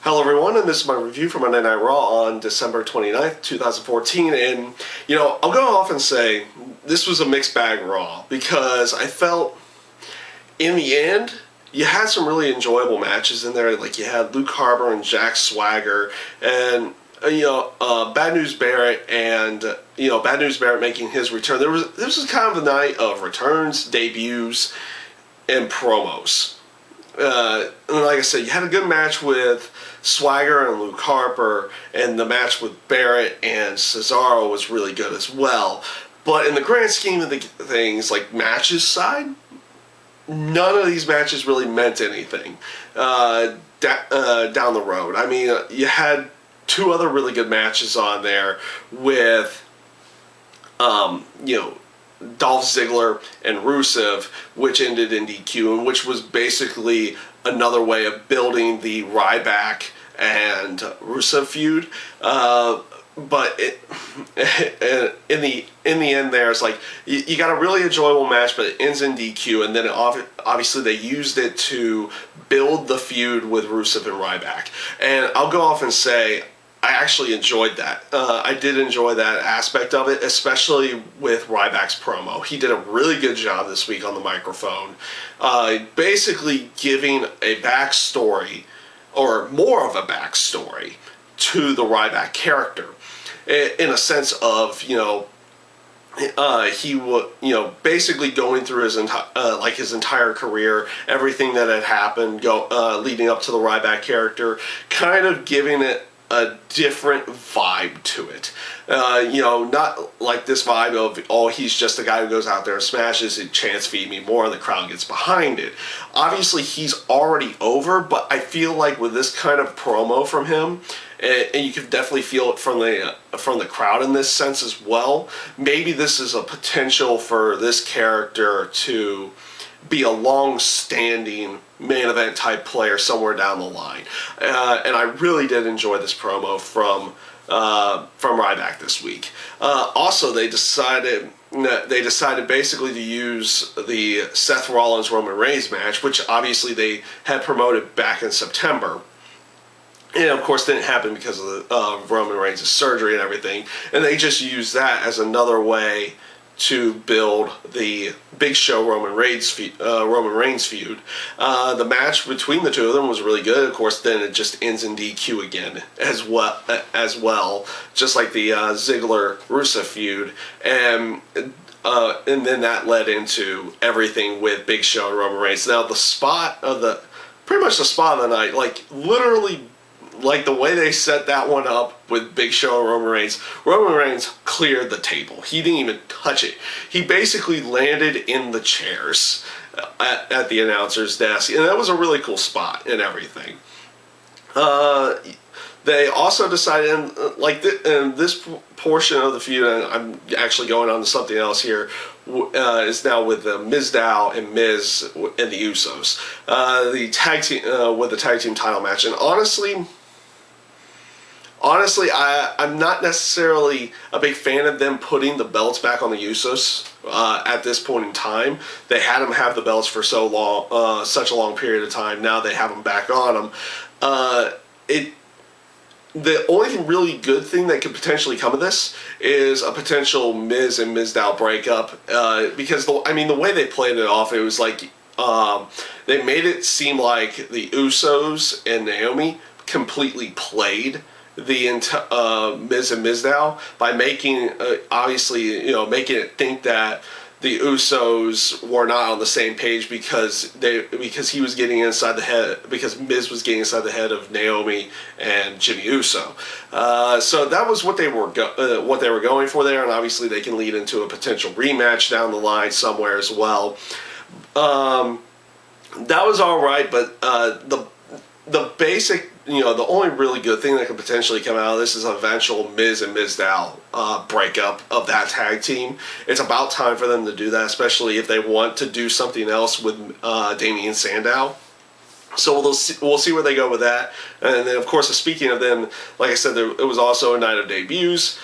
Hello everyone, and this is my review for Monday Night Raw on December 29th, 2014, and, I'll go off and say this was a mixed bag Raw, because I felt, in the end, you had some really enjoyable matches in there, like you had Luke Harper and Jack Swagger, and, Bad News Barrett and, Bad News Barrett making his return. This was kind of a night of returns, debuts, and promos. And like I said, you had a good match with Swagger and Luke Harper, and the match with Barrett and Cesaro was really good as well. But in the grand scheme of the things, like matches side, none of these matches really meant anything down the road. I mean, you had two other really good matches on there with, Dolph Ziggler and Rusev, which ended in DQ, and which was basically another way of building the Ryback and Rusev feud. But in the end, there it's like you got a really enjoyable match, but it ends in DQ, and then obviously they used it to build the feud with Rusev and Ryback. And I'll go off and say, I actually enjoyed that. I did enjoy that aspect of it, especially with Ryback's promo. He did a really good job this week on the microphone, basically giving a backstory, or more of a backstory, to the Ryback character, in a sense of, he would, basically going through his entire career, everything that had happened, leading up to the Ryback character, kind of giving it a different vibe to it. Not like this vibe of, oh, he's just a guy who goes out there and smashes and chants "Feed Me More" and the crowd gets behind it. Obviously, he's already over, but I feel like with this kind of promo from him, and you can definitely feel it from the crowd in this sense as well, maybe this is a potential for this character to be a long-standing main event type player somewhere down the line. And I really did enjoy this promo from Ryback this week. Also, they decided basically to use the Seth Rollins Roman Reigns match, which obviously they had promoted back in September. And of course didn't happen because of Roman Reigns' surgery and everything. And they just used that as another way to build the Big Show Roman Reigns feud. The match between the two of them was really good. Of course, then it just ends in DQ again as well, just like the Ziggler Rusev feud, and then that led into everything with Big Show and Roman Reigns. Now pretty much the spot of the night, like literally. Like the way they set that one up with Big Show and Roman Reigns cleared the table. He didn't even touch it. He basically landed in the chairs at the announcer's desk, and that was a really cool spot and everything. They also decided, in this portion of the feud, and I'm actually going on to something else here, is now with Mizdow and Miz and the Usos. The tag team, with the tag team title match, and Honestly, I'm not necessarily a big fan of them putting the belts back on the Usos at this point in time. They had them have the belts for so long, such a long period of time. Now they have them back on them. The only really good thing that could potentially come of this is a potential Miz and Mizdow breakup. Because the way they played it off, it was like they made it seem like the Usos and Naomi completely played the Miz and Mizdow by making making it think that the Usos were not on the same page because he was getting inside the head, because Miz was getting inside the head of Naomi and Jimmy Uso. So that was what they were going for there, and obviously they can lead into a potential rematch down the line somewhere as well. That was all right, but the basic, the only really good thing that could potentially come out of this is an eventual Miz and Mizdow breakup of that tag team. It's about time for them to do that, especially if they want to do something else with Damien Sandow. So we'll see where they go with that. And then, of course, speaking of them, like I said, it was also a night of debuts.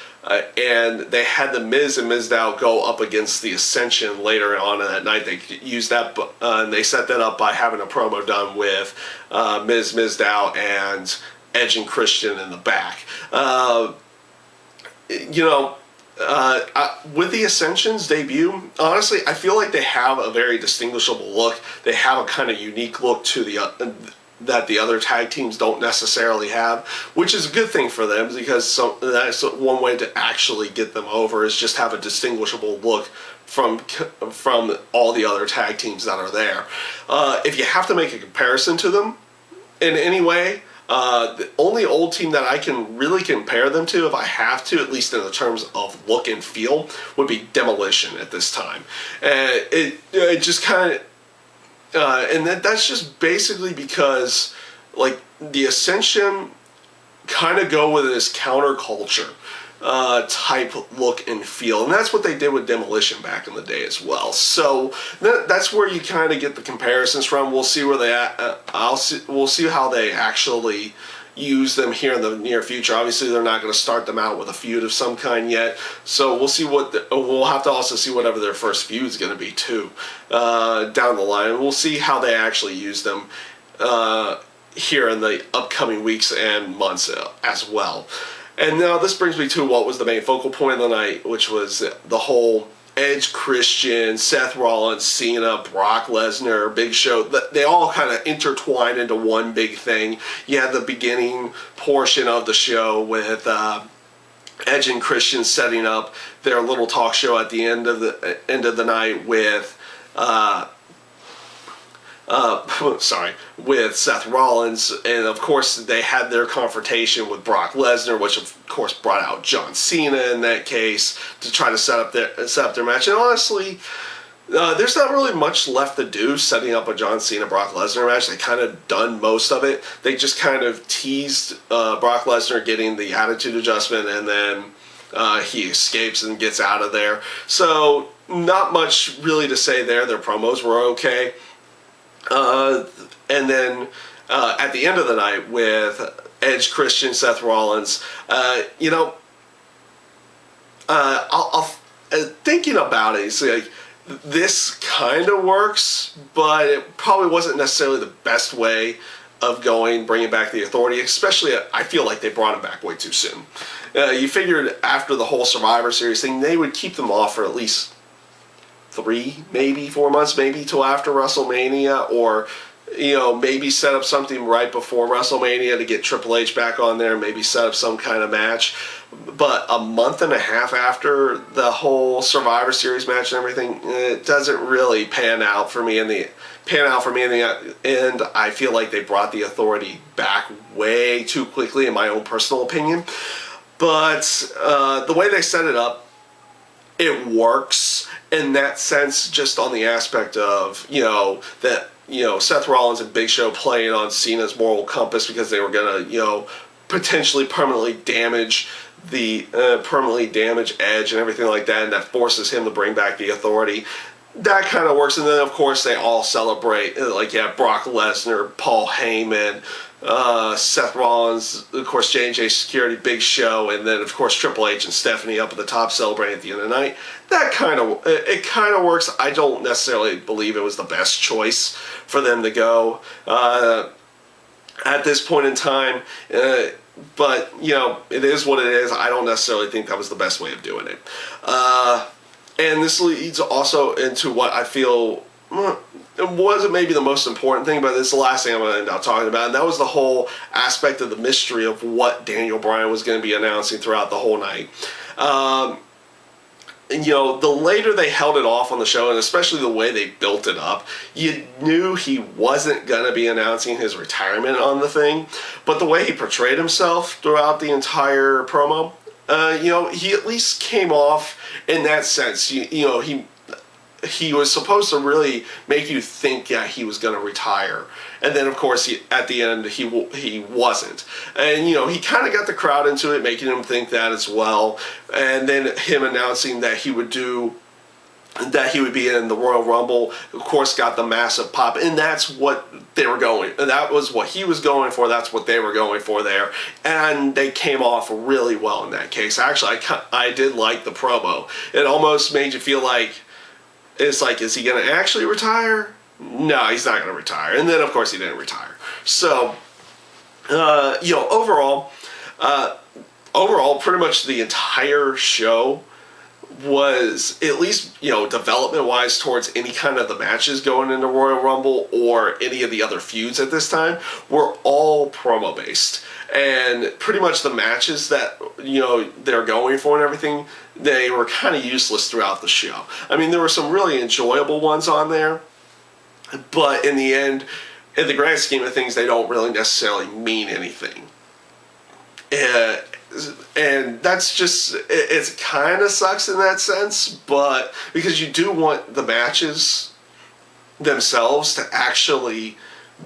And they had the Miz and Mizdow go up against the Ascension later on in that night. They used that, and they set that up by having a promo done with Mizdow and Edge and Christian in the back. With the Ascension's debut, honestly, I feel like they have a very distinguishable look. They have a kind of unique look to that the other tag teams don't necessarily have, which is a good thing for them, because that's one way to actually get them over, is just have a distinguishable look from all the other tag teams that are there. If you have to make a comparison to them in any way, the only old team that I can really compare them to, if I have to, at least in the terms of look and feel, would be Demolition at this time. It just kind of, and that's just basically because, like, the Ascension kind of go with this counterculture type look and feel, and that's what they did with Demolition back in the day as well. So that's where you kind of get the comparisons from. We'll see where we'll see how they actually use them here in the near future. Obviously, they're not going to start them out with a feud of some kind yet, so we'll see we'll have to also see whatever their first feud is going to be too down the line. We'll see how they actually use them here in the upcoming weeks and months as well. And now this brings me to what was the main focal point of the night, which was the whole Edge, Christian, Seth Rollins, Cena, Brock Lesnar, Big Show. They all kind of intertwined into one big thing. You had the beginning portion of the show with Edge and Christian setting up their little talk show at the end of the night with with Seth Rollins, and of course they had their confrontation with Brock Lesnar, which of course brought out John Cena in that case to try to set up their match. And honestly, there's not really much left to do setting up a John Cena Brock Lesnar match. They kind of done most of it. They just kind of teased Brock Lesnar getting the attitude adjustment, and then he escapes and gets out of there. So not much really to say there. Their promos were okay. And then at the end of the night with Edge, Christian, Seth Rollins, thinking about it, it's like, this kind of works, but it probably wasn't necessarily the best way of bringing back the Authority. Especially, I feel like they brought him back way too soon. You figured after the whole Survivor Series thing, they would keep them off for at least 3, maybe 4 months, maybe till after WrestleMania, or maybe set up something right before WrestleMania to get Triple H back on there, maybe set up some kind of match. But a month and a half after the whole Survivor Series match and everything, it doesn't really pan out for me in the end. I feel like they brought the Authority back way too quickly, in my own personal opinion. But the way they set it up, it works in that sense, just on the aspect of, Seth Rollins and Big Show playing on Cena's moral compass because they were going to, potentially permanently damage Edge and everything like that, and that forces him to bring back the Authority. That kind of works. And then, of course, they all celebrate, Brock Lesnar, Paul Heyman, Seth Rollins, of course, J&J Security, Big Show, and then, of course, Triple H and Stephanie up at the top celebrating at the end of the night. That kind of works. I don't necessarily believe it was the best choice for them to go at this point in time. But, it is what it is. I don't necessarily think that was the best way of doing it. And this leads also into what I feel it wasn't maybe the most important thing, but it's the last thing I'm going to end up talking about, and that was the whole aspect of the mystery of what Daniel Bryan was going to be announcing throughout the whole night. The later they held it off on the show, and especially the way they built it up, you knew he wasn't going to be announcing his retirement on the thing, but the way he portrayed himself throughout the entire promo, he at least came off in that sense. He was supposed to really make you think that he was going to retire. And then, of course, at the end, he wasn't. And, he kind of got the crowd into it, making them think that as well. And then him announcing that he would be in the Royal Rumble, of course, got the massive pop. And that's what they were going. And that was what he was going for. That's what they were going for there. And they came off really well in that case. Actually, I did like the promo. It almost made you feel like, it's like, is he going to actually retire? No, he's not going to retire. And then, of course, he didn't retire. So, Overall, pretty much the entire show was, at least, development wise, towards any kind of the matches going into Royal Rumble or any of the other feuds at this time, were all promo based. And pretty much the matches that, they're going for and everything, they were kind of useless throughout the show. I mean, there were some really enjoyable ones on there, but in the end, in the grand scheme of things, they don't really necessarily mean anything. And that's just, it kind of sucks in that sense, but because you do want the matches themselves to actually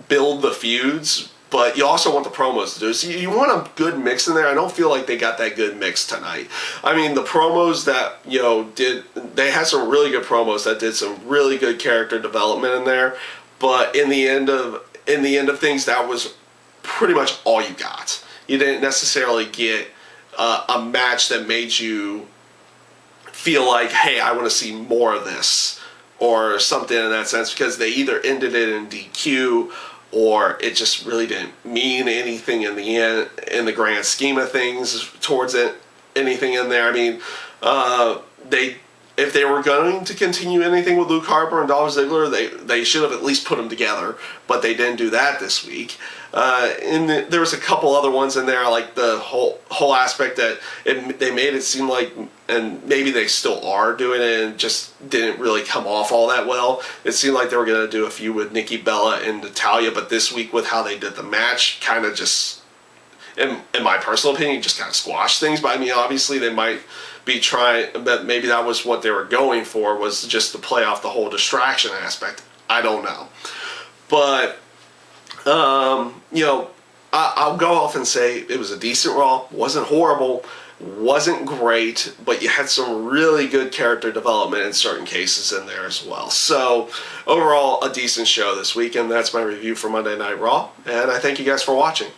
build the feuds, but you also want the promos to do it. So you want a good mix in there. I don't feel like they got that good mix tonight. I mean, the promos that, they had some really good promos that did some really good character development in there, but in the end of things, that was pretty much all you got. You didn't necessarily get a match that made you feel like, hey, I want to see more of this, or something in that sense, because they either ended it in DQ, or it just really didn't mean anything in the end, in the grand scheme of things, towards it, anything in there. I mean, if they were going to continue anything with Luke Harper and Dolph Ziggler, they should have at least put them together, but they didn't do that this week. There was a couple other ones in there, like the whole aspect that they made it seem like, and maybe they still are doing it, and just didn't really come off all that well. It seemed like they were going to do a few with Nikki Bella and Natalya, but this week with how they did the match, kind of just, in my personal opinion, just kind of squashed things. But I mean, obviously they might be trying, but maybe that was what they were going for, was just to play off the whole distraction aspect. I don't know. But I'll go off and say it was a decent Raw. Wasn't horrible, wasn't great, but you had some really good character development in certain cases in there as well. So overall, a decent show this week, and that's my review for Monday Night Raw, and I thank you guys for watching.